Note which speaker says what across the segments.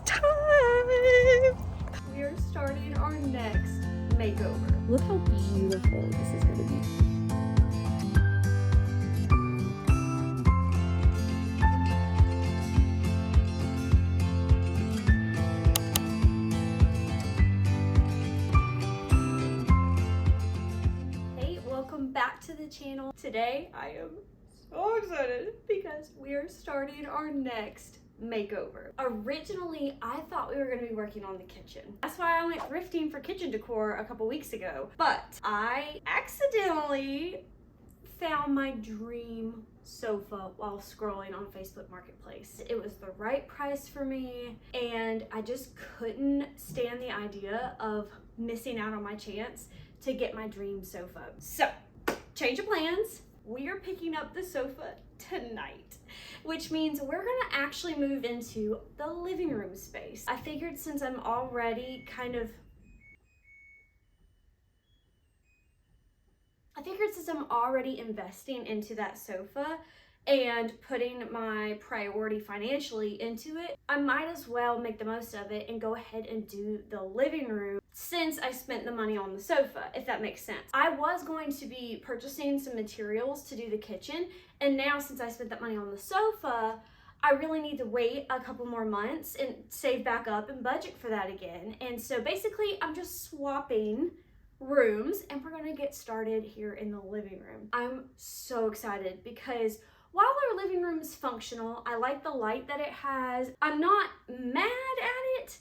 Speaker 1: It's time!
Speaker 2: We are starting our next makeover.
Speaker 1: Look how beautiful this is going to be.
Speaker 2: Hey, welcome back to the channel. Today I am so excited because we are starting our next makeover. Originally, I thought we were going to be working on the kitchen. That's why I went thrifting for kitchen decor a couple weeks ago. But I accidentally found my dream sofa while scrolling on Facebook Marketplace. It was the right price for me, and I just couldn't stand the idea of missing out on my chance to get my dream sofa. So, change of plans. We are picking up the sofa tonight, which means we're gonna actually move into the living room space. I figured since I'm already investing into that sofa and putting my priority financially into it, I might as well make the most of it and go ahead and do the living room since I spent the money on the sofa, if that makes sense. I was going to be purchasing some materials to do the kitchen, and now since I spent that money on the sofa, I really need to wait a couple more months and save back up and budget for that again. And so basically I'm just swapping rooms and we're gonna get started here in the living room. I'm so excited because while our living room is functional, I like the light that it has. I'm not mad at it.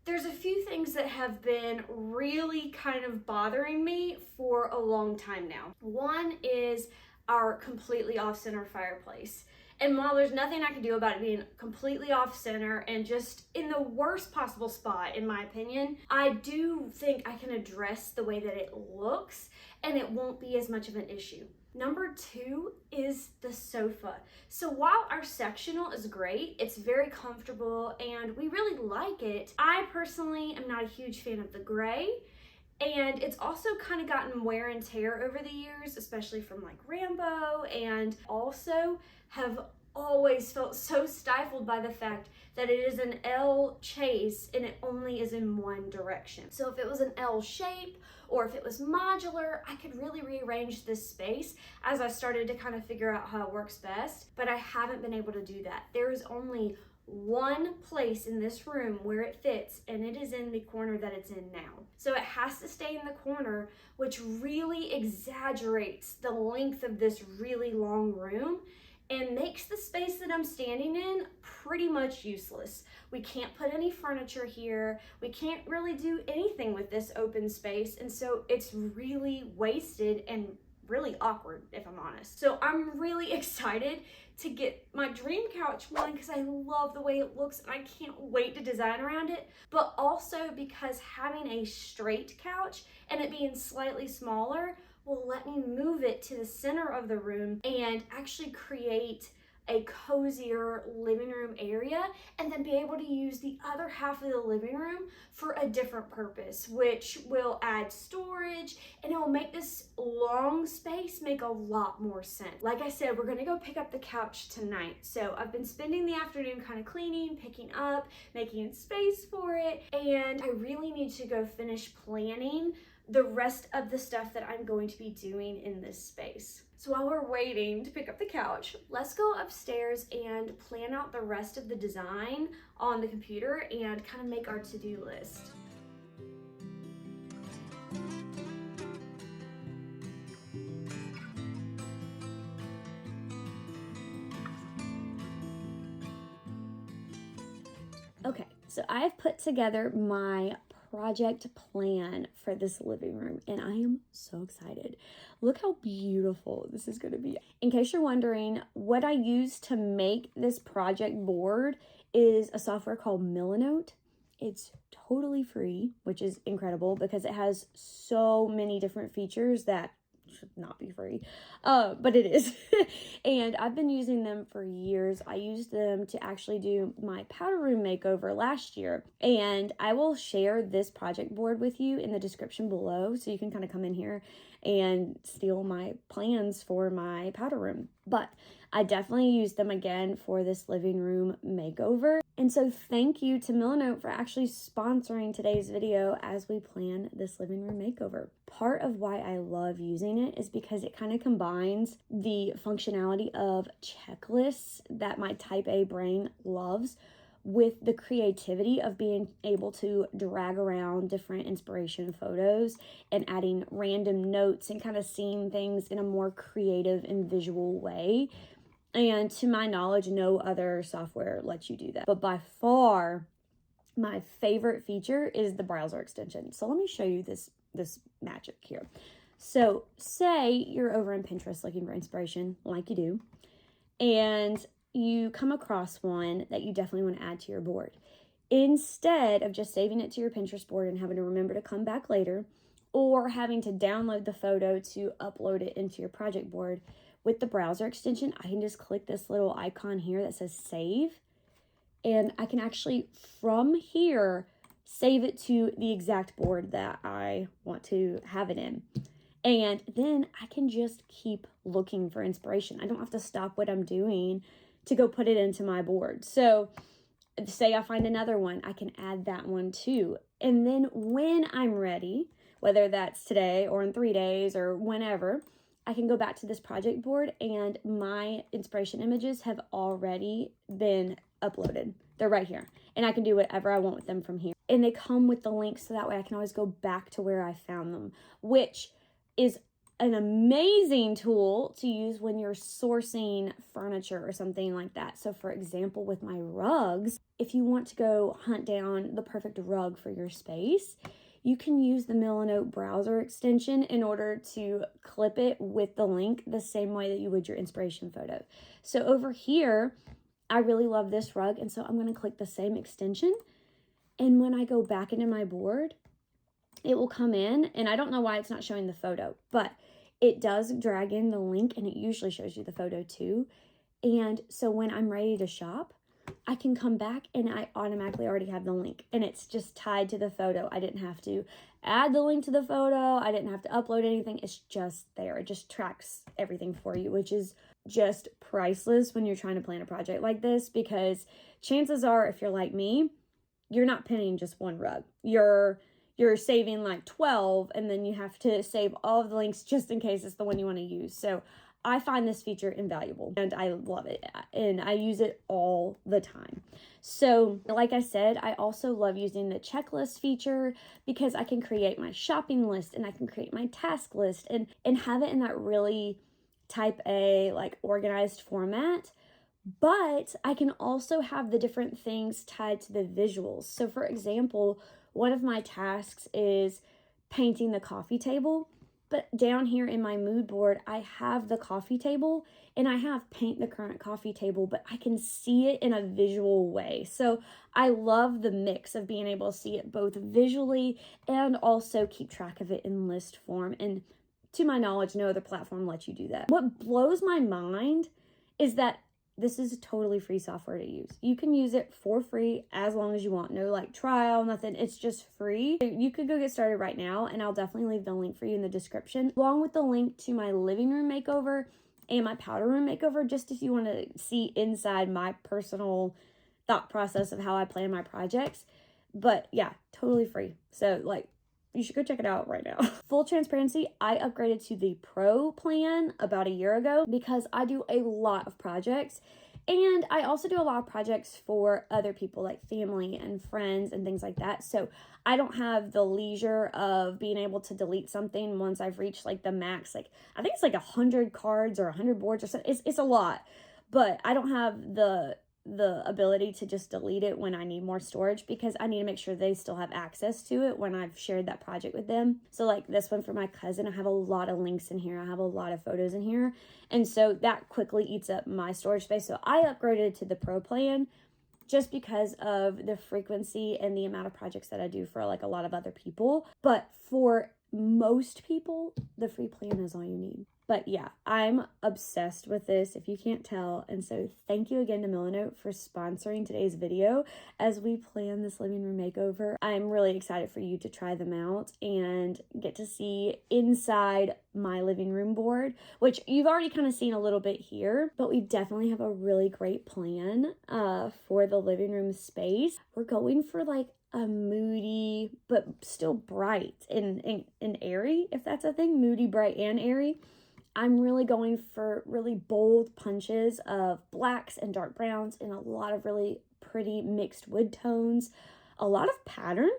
Speaker 2: There's a few things that have been really kind of bothering me for a long time now. One is our completely off-center fireplace. And while there's nothing I can do about it being completely off center and just in the worst possible spot, in my opinion, I do think I can address the way that it looks and it won't be as much of an issue. Number two is the sofa. So while our sectional is great, it's very comfortable and we really like it, I personally am not a huge fan of the gray. And it's also kind of gotten wear and tear over the years, especially from like Rambo, and also have always felt so stifled by the fact that it is an L chase and it only is in one direction. So if it was an L shape or if it was modular, I could really rearrange this space as I started to kind of figure out how it works best, but I haven't been able to do that. There is only one place in this room where it fits, and it is in the corner that it's in now. So it has to stay in the corner, which really exaggerates the length of this really long room and makes the space that I'm standing in pretty much useless. We can't put any furniture here. We can't really do anything with this open space, and so it's really wasted and really awkward, if I'm honest. So I'm really excited to get my dream couch one because I love the way it looks and I can't wait to design around it, but also because having a straight couch and it being slightly smaller will let me move it to the center of the room and actually create a cozier living room area, and then be able to use the other half of the living room for a different purpose, which will add storage and it will make this long space make a lot more sense. Like I said, we're gonna go pick up the couch tonight. So I've been spending the afternoon kind of cleaning, picking up, making space for it, and I really need to go finish planning the rest of the stuff that I'm going to be doing in this space. So while we're waiting to pick up the couch, let's go upstairs and plan out the rest of the design on the computer and kind of make our to-do list.
Speaker 1: Okay, so I've put together my project plan for this living room and I am so excited. Look how beautiful this is going to be. In case you're wondering, what I use to make this project board is a software called Milanote. It's totally free, which is incredible because it has so many different features that should not be free, but it is. And I've been using them for years. I used them to actually do my powder room makeover last year, and I will share this project board with you in the description below so you can kind of come in here and steal my plans for my powder room. But I definitely use them again for this living room makeover. And so thank you to Milanote for actually sponsoring today's video as we plan this living room makeover. Part of why I love using it is because it kind of combines the functionality of checklists that my type A brain loves with the creativity of being able to drag around different inspiration photos and adding random notes and kind of seeing things in a more creative and visual way. And to my knowledge, no other software lets you do that. But by far, my favorite feature is the browser extension. So let me show you this magic here. So say you're over in Pinterest looking for inspiration, like you do, and you come across one that you definitely want to add to your board. Instead of just saving it to your Pinterest board and having to remember to come back later, or having to download the photo to upload it into your project board, with the browser extension, I can just click this little icon here that says save, and I can actually, from here, save it to the exact board that I want to have it in. And then I can just keep looking for inspiration. I don't have to stop what I'm doing to go put it into my board. So say I find another one, I can add that one too. And then when I'm ready, whether that's today or in 3 days or whenever, I can go back to this project board and my inspiration images have already been uploaded. They're right here. And I can do whatever I want with them from here. And they come with the links so that way I can always go back to where I found them, which is an amazing tool to use when you're sourcing furniture or something like that. So for example, with my rugs, if you want to go hunt down the perfect rug for your space, you can use the Milanote browser extension in order to clip it with the link the same way that you would your inspiration photo. So over here, I really love this rug, and so I'm going to click the same extension. And when I go back into my board, it will come in, and I don't know why it's not showing the photo, but it does drag in the link, and it usually shows you the photo too. And so when I'm ready to shop, I can come back and I automatically already have the link, and it's just tied to the photo. I didn't have to add the link to the photo. I didn't have to upload anything. It's just there. It just tracks everything for you, which is just priceless when you're trying to plan a project like this, because chances are, if you're like me, you're not pinning just one rug. You're saving like 12, and then you have to save all of the links just in case it's the one you want to use. So I find this feature invaluable and I love it, and I use it all the time. So like I said, I also love using the checklist feature because I can create my shopping list and I can create my task list and have it in that really type A, like organized format. But I can also have the different things tied to the visuals. So for example, one of my tasks is painting the coffee table. But down here in my mood board, I have the coffee table and I have paint the current coffee table, but I can see it in a visual way. So I love the mix of being able to see it both visually and also keep track of it in list form. And to my knowledge, no other platform lets you do that. What blows my mind is that this is totally free software to use. You can use it for free as long as you want. No like trial, nothing. It's just free. You could go get started right now, and I'll definitely leave the link for you in the description, along with the link to my living room makeover and my powder room makeover, just if you want to see inside my personal thought process of how I plan my projects. But yeah, totally free. So like, you should go check it out right now. Full transparency, I upgraded to the Pro plan about a year ago because I do a lot of projects, and I also do a lot of projects for other people like family and friends and things like that. So I don't have the leisure of being able to delete something once I've reached like the max. Like I think it's like 100 cards or 100 boards or something. It's a lot, but I don't have the ability to just delete it when I need more storage, because I need to make sure they still have access to it when I've shared that project with them. So like this one for my cousin, I have a lot of links in here. I have a lot of photos in here. And so that quickly eats up my storage space. So I upgraded to the Pro plan just because of the frequency and the amount of projects that I do for like a lot of other people. But for most people, the free plan is all you need. But yeah, I'm obsessed with this, if you can't tell. And so thank you again to Milanote for sponsoring today's video as we plan this living room makeover. I'm really excited for you to try them out and get to see inside my living room board, which you've already kind of seen a little bit here, but we definitely have a really great plan for the living room space. We're going for like a moody but still bright and airy, if that's a thing. Moody, bright, and airy. I'm really going for really bold punches of blacks and dark browns and a lot of really pretty mixed wood tones, a lot of pattern,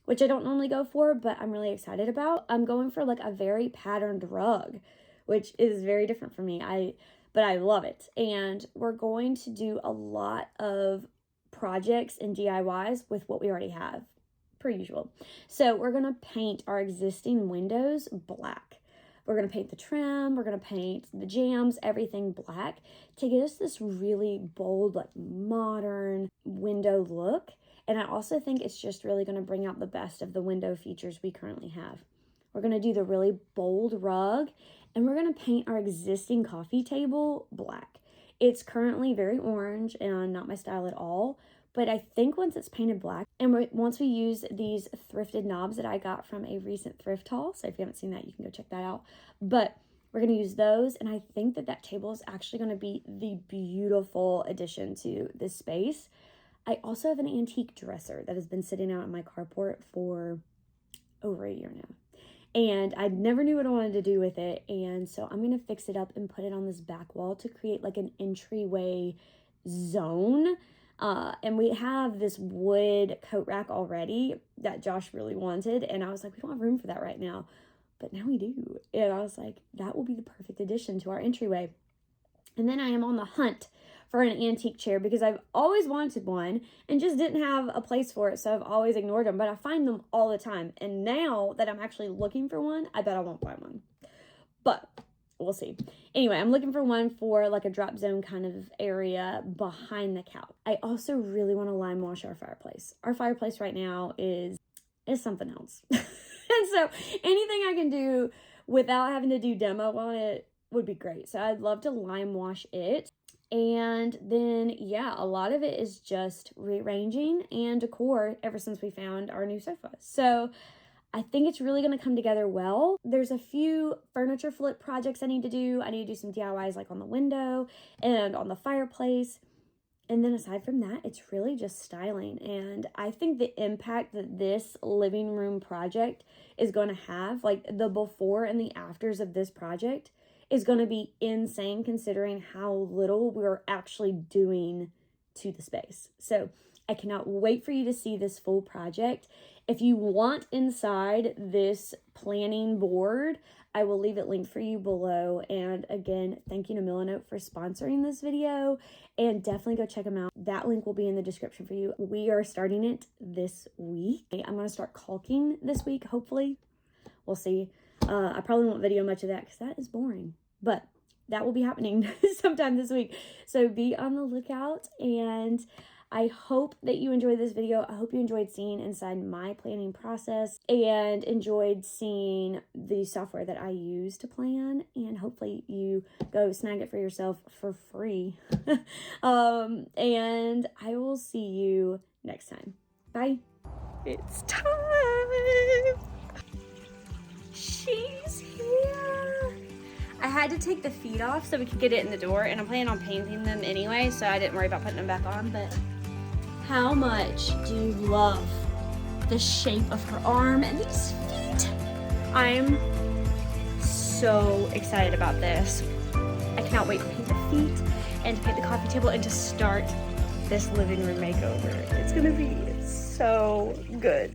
Speaker 1: which I don't normally go for, but I'm really excited about. I'm going for like a very patterned rug, which is very different for me. But I love it. And we're going to do a lot of projects and DIYs with what we already have, per usual. So we're going to paint our existing windows black. We're going to paint the trim, we're going to paint the jambs, everything black to get us this really bold, like modern window look. And I also think it's just really going to bring out the best of the window features we currently have. We're going to do the really bold rug, and we're going to paint our existing coffee table black. It's currently very orange and not my style at all, but I think once it's painted black, and once we use these thrifted knobs that I got from a recent thrift haul, so if you haven't seen that, you can go check that out. But we're going to use those, and I think that that table is actually going to be the beautiful addition to this space. I also have an antique dresser that has been sitting out in my carport for over a year now. And I never knew what I wanted to do with it, and so I'm going to fix it up and put it on this back wall to create like an entryway zone. And we have this wood coat rack already that Josh really wanted, and I was like, we don't have room for that right now, but now we do. And I was like, that will be the perfect addition to our entryway. And then I am on the hunt for an antique chair because I've always wanted one and just didn't have a place for it, so I've always ignored them, but I find them all the time. And now that I'm actually looking for one, I bet I won't buy one, but we'll see. Anyway, I'm looking for one for like a drop zone kind of area behind the couch. I also really want to lime wash our fireplace. Our fireplace right now is something else. And so anything I can do without having to do demo on it would be great. So I'd love to lime wash it. And then, yeah, a lot of it is just rearranging and decor ever since we found our new sofa. So I think it's really going to come together well. There's a few furniture flip projects I need to do. I need to do some DIYs like on the window and on the fireplace. And then aside from that, it's really just styling. And I think the impact that this living room project is going to have, like the before and the afters of this project, is going to be insane considering how little we're actually doing to the space. So I cannot wait for you to see this full project. If you want inside this planning board, I will leave it linked for you below. And again, thank you to Milanote for sponsoring this video, and definitely go check them out. That link will be in the description for you. We are starting it this week. I'm going to start caulking this week, hopefully. We'll see. I probably won't video much of that because that is boring, but that will be happening sometime this week. So be on the lookout, and I hope that you enjoyed this video. I hope you enjoyed seeing inside my planning process and enjoyed seeing the software that I use to plan, and hopefully you go snag it for yourself for free. And I will see you next time. Bye. It's time. She's here. I had to take the feet off so we could get it in the door, and I'm planning on painting them anyway, so I didn't worry about putting them back on. But how much do you love the shape of her arm and these feet? I'm so excited about this. I cannot wait to paint the feet and to paint the coffee table and to start this living room makeover. It's gonna be so good.